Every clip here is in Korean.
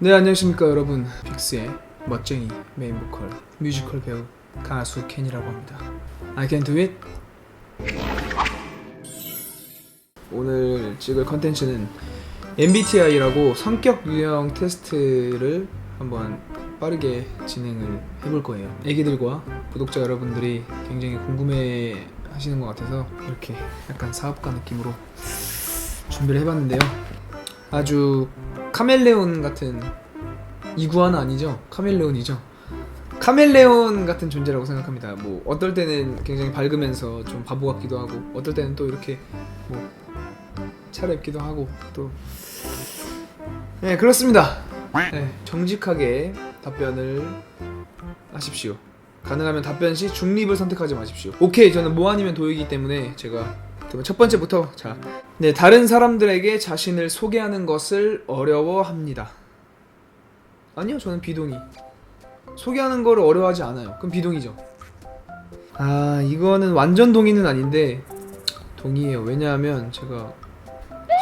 네, 안녕하십니까 여러분. 빅스의 멋쟁이 메인 보컬 뮤지컬 배우 가수 켄이라고 합니다. I can do it. 오늘 찍을 컨텐츠는 MBTI라고 성격 유형 테스트를 한번 빠르게 진행을 해볼 거예요. 애기들과 구독자 여러분들이 굉장히 궁금해 하시는 것 같아서 이렇게 약간 사업가 느낌으로 준비를 해봤는데요. 아주 카멜레온 같은, 이구아나 아니죠? 카멜레온이죠. 카멜레온 같은 존재라고 생각합니다. 뭐 어떨 때는 굉장히 밝으면서 좀 바보 같기도 하고, 어떨 때는 또 이렇게 뭐 차려입기도 하고, 또 네, 그렇습니다. 네, 정직하게 답변을 하십시오. 가능하면 답변 시 중립을 선택하지 마십시오. 오케이, 저는 뭐 아니면 도이기 때문에 제가 첫 번째부터, 네, 다른 사람들에게 자신을 소개하는 것을 어려워합니다. 아니요, 저는 비동의. 소개하는 거를 어려워하지 않아요. 그럼 비동의죠. 아, 이거는 완전 동의는 아닌데 동의해요. 왜냐하면 제가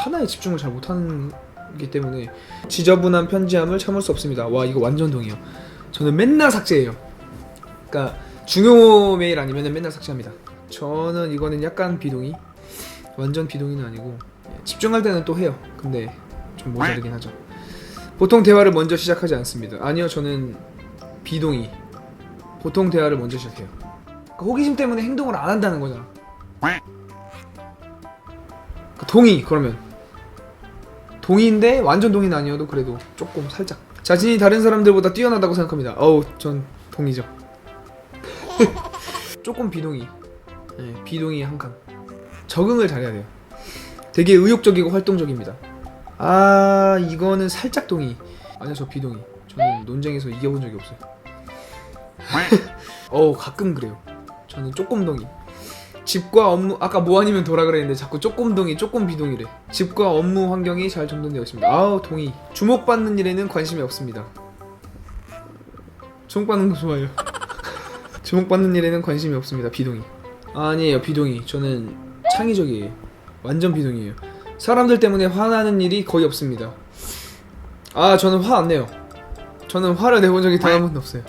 하나에 집중을 잘 못하는 기 때문에 지저분한 편지함을 참을 수 없습니다. 와, 이거 완전 동의요. 저는 맨날 삭제해요. 그러니까 중요 메일 아니면 맨날 삭제합니다. 저는 이거는 약간 비동의. 완전 비동의는 아니고 집중할 때는 또 해요. 근데 좀 모자르긴 하죠. 보통 대화를 먼저 시작하지 않습니다. 아니요, 저는 비동의. 보통 대화를 먼저 시작해요. 그러니까 호기심 때문에 행동을 안 한다는 거잖아. 동의. 그러면 동의인데 완전 동의는 아니어도 그래도 조금 살짝 자신이 다른 사람들보다 뛰어나다고 생각합니다. 어우, 전 동의죠. 조금 비동의. 네, 비동의 한 칸. 적응을 잘해야 돼요. 되게 의욕적이고 활동적입니다. 아, 이거는 살짝 동의. 아니요, 저 비동의. 저는 논쟁에서 이겨본 적이 없어요. 가끔 그래요. 저는 조금 동의. 집과 업무, 아까 뭐 아니면 도라 그랬는데 자꾸 조금 동의, 조금 비동의래. 집과 업무 환경이 잘 정돈되어 있습니다. 아우, 동의. 주목받는 일에는 관심이 없습니다. 주목받는 거 좋아요. 주목받는 일에는 관심이 없습니다. 비동의. 아니에요, 비동의. 저는 창의적이에요. 완전 비동의예요. 사람들 때문에 화나는 일이 거의 없습니다. 아, 저는 화 안 내요. 저는 화를 내본 적이 단 한 번도 없어요.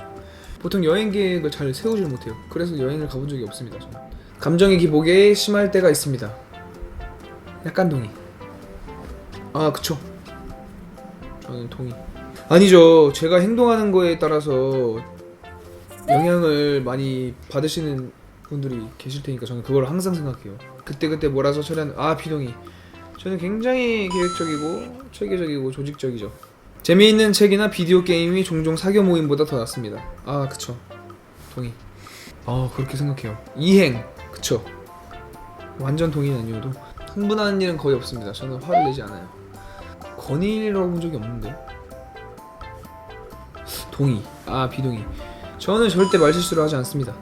보통 여행 계획을 잘 세우질 못해요. 그래서 여행을 가본 적이 없습니다. 저는. 감정의 기복에 심할 때가 있습니다. 약간 동의. 아, 그쵸. 저는 동의. 아니죠. 제가 행동하는 거에 따라서 영향을 많이 받으시는 분들이 계실 테니까 저는 그걸 항상 생각해요. 그때그때 몰아서 처리하는, 비동의. 저는 굉장히 계획적이고 체계적이고 조직적이죠. 재미있는 책이나 비디오 게임이 종종 사교 모임보다 더 낫습니다. 아, 그쵸. 동의. 그렇게 생각해요. 이행. 그쵸. 완전 동의는 아니어도 흥분하는 일은 거의 없습니다. 저는 화를 내지 않아요. 건의라고 본 적이 없는데. 동의. 비동의. 저는 절대 말실수를 하지 않습니다.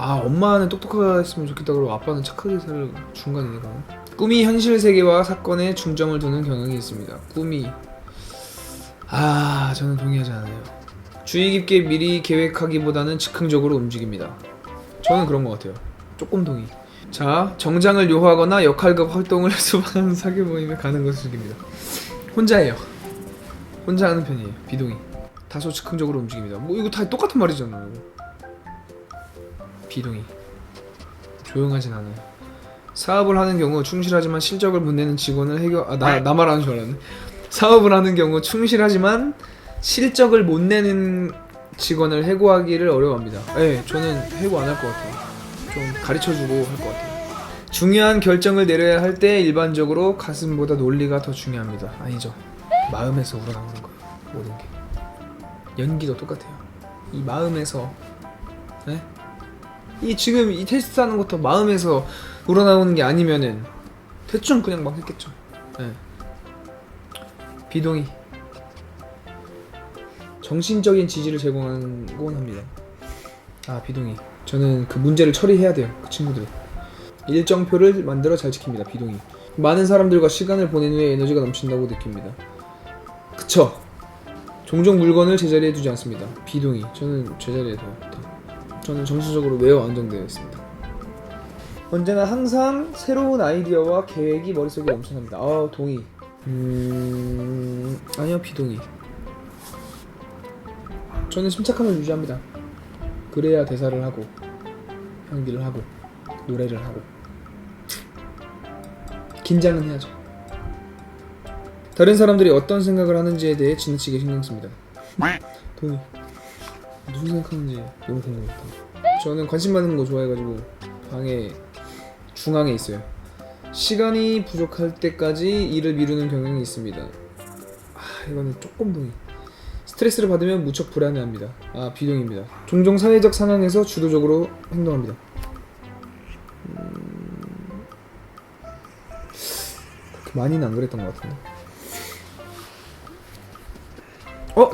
엄마는 똑똑했으면 좋겠다 그러고 아빠는 착하게 살 중간이니까. 꿈이 현실 세계와 사건에 중점을 두는 경향이 있습니다. 꿈이, 저는 동의하지 않아요. 주의 깊게 미리 계획하기보다는 즉흥적으로 움직입니다. 저는 그런 것 같아요. 조금 동의. 자, 정장을 요하거나 역할극 활동을 수반하는 사교 모임에 가는 것을 즐깁니다. 혼자 해요. 혼자 하는 편이에요. 비동의. 다소 즉흥적으로 움직입니다. 뭐 이거 다 똑같은 말이잖아요. 비동의. 조용하진 않아요. 사업을 하는 경우 충실하지만 실적을 못 내는 직원을 나 말하는 줄 알았네. 사업을 하는 경우 충실하지만 실적을 못 내는 직원을 해고하기를 어려워합니다. 네, 저는 해고 안 할 것 같아요. 좀 가르쳐주고 할 것 같아요. 중요한 결정을 내려야 할 때 일반적으로 가슴보다 논리가 더 중요합니다. 아니죠. 마음에서 우러나오는 거예요. 모든 게. 연기도 똑같아요. 이 마음에서, 네? 지금 이 테스트 하는 것도 마음에서 우러나오는 게 아니면은 대충 그냥 막 했겠죠. 네. 비동의. 정신적인 지지를 제공하곤 합니다. 비동의. 저는 그 문제를 처리해야 돼요. 그 친구들. 일정표를 만들어 잘 지킵니다. 비동의. 많은 사람들과 시간을 보낸 후에 에너지가 넘친다고 느낍니다. 그쵸. 종종 물건을 제자리에 두지 않습니다. 비동의. 저는 제자리에 둬요. 저는 정신적으로 매우 안정되어 있습니다. 언제나 항상 새로운 아이디어와 계획이 머릿속에 넘쳐납니다. 동의. 아니요, 비동의. 저는 침착함을 유지합니다. 그래야 대사를 하고 연기를 하고 노래를 하고 긴장은 해야죠. 다른 사람들이 어떤 생각을 하는지에 대해 지나치게 신경 씁니다. 동의. 무슨 생각하는지 너무 궁금했다. 저는 관심 받는 거 좋아해가지고 방에 중앙에 있어요. 시간이 부족할 때까지 일을 미루는 경향이 있습니다. 이거는 조금 동의. 스트레스를 받으면 무척 불안해합니다. 비동입니다. 종종 사회적 상황에서 주도적으로 행동합니다. 그렇게 많이는 안 그랬던 것 같은데.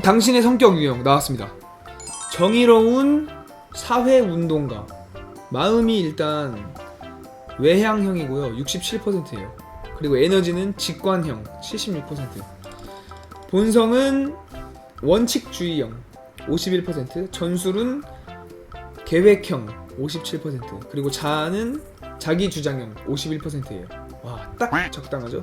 당신의 성격 유형 나왔습니다. 정의로운 사회운동가. 마음이 일단 외향형이고요. 67%예요. 그리고 에너지는 직관형 76%. 본성은 원칙주의형 51%. 전술은 계획형 57%. 그리고 자아는 자기주장형 51%예요. 와, 딱 적당하죠?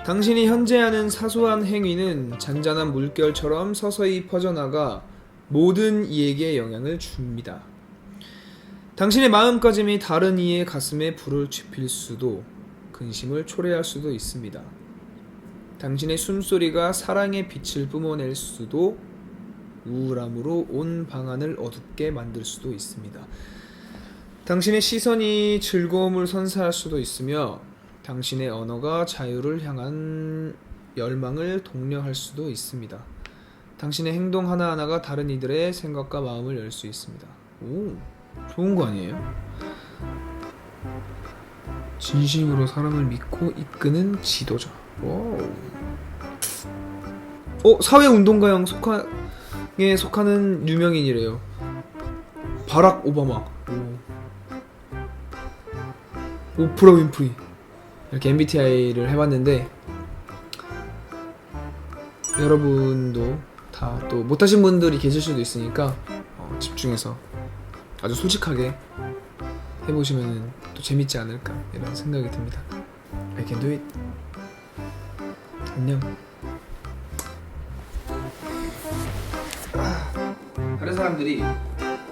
당신이 현재 하는 사소한 행위는 잔잔한 물결처럼 서서히 퍼져나가 모든 이에게 영향을 줍니다. 당신의 마음가짐이 다른 이의 가슴에 불을 지필 수도 근심을 초래할 수도 있습니다. 당신의 숨소리가 사랑의 빛을 뿜어낼 수도 우울함으로 온 방안을 어둡게 만들 수도 있습니다. 당신의 시선이 즐거움을 선사할 수도 있으며 당신의 언어가 자유를 향한 열망을 독려할 수도 있습니다. 당신의 행동 하나하나가 다른 이들의 생각과 마음을 열 수 있습니다. 오, 좋은 거 아니에요? 진심으로 사람을 믿고 이끄는 지도자. 와우. 사회운동가형 속하에 속하는 유명인이래요. 바락 오바마. 오프라 윈프리. 이렇게 MBTI를 해봤는데 여러분도 다 또 못하신 분들이 계실 수도 있으니까 집중해서 아주 솔직하게 해보시면 또 재밌지 않을까 이런 생각이 듭니다. I can do it. 안녕. 다른 사람들이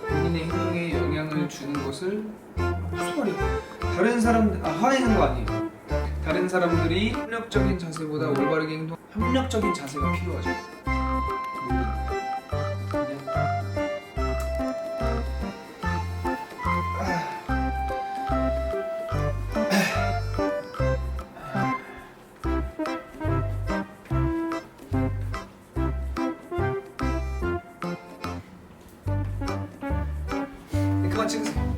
본인의 행동에 영향을 주는 것을 무슨 말이야? 다른 사람들 화내는 거 아니에요. 다른 사람들이 협력적인 자세보다 올바르게 협력적인 자세가 필요하죠. 그만 찍으세요.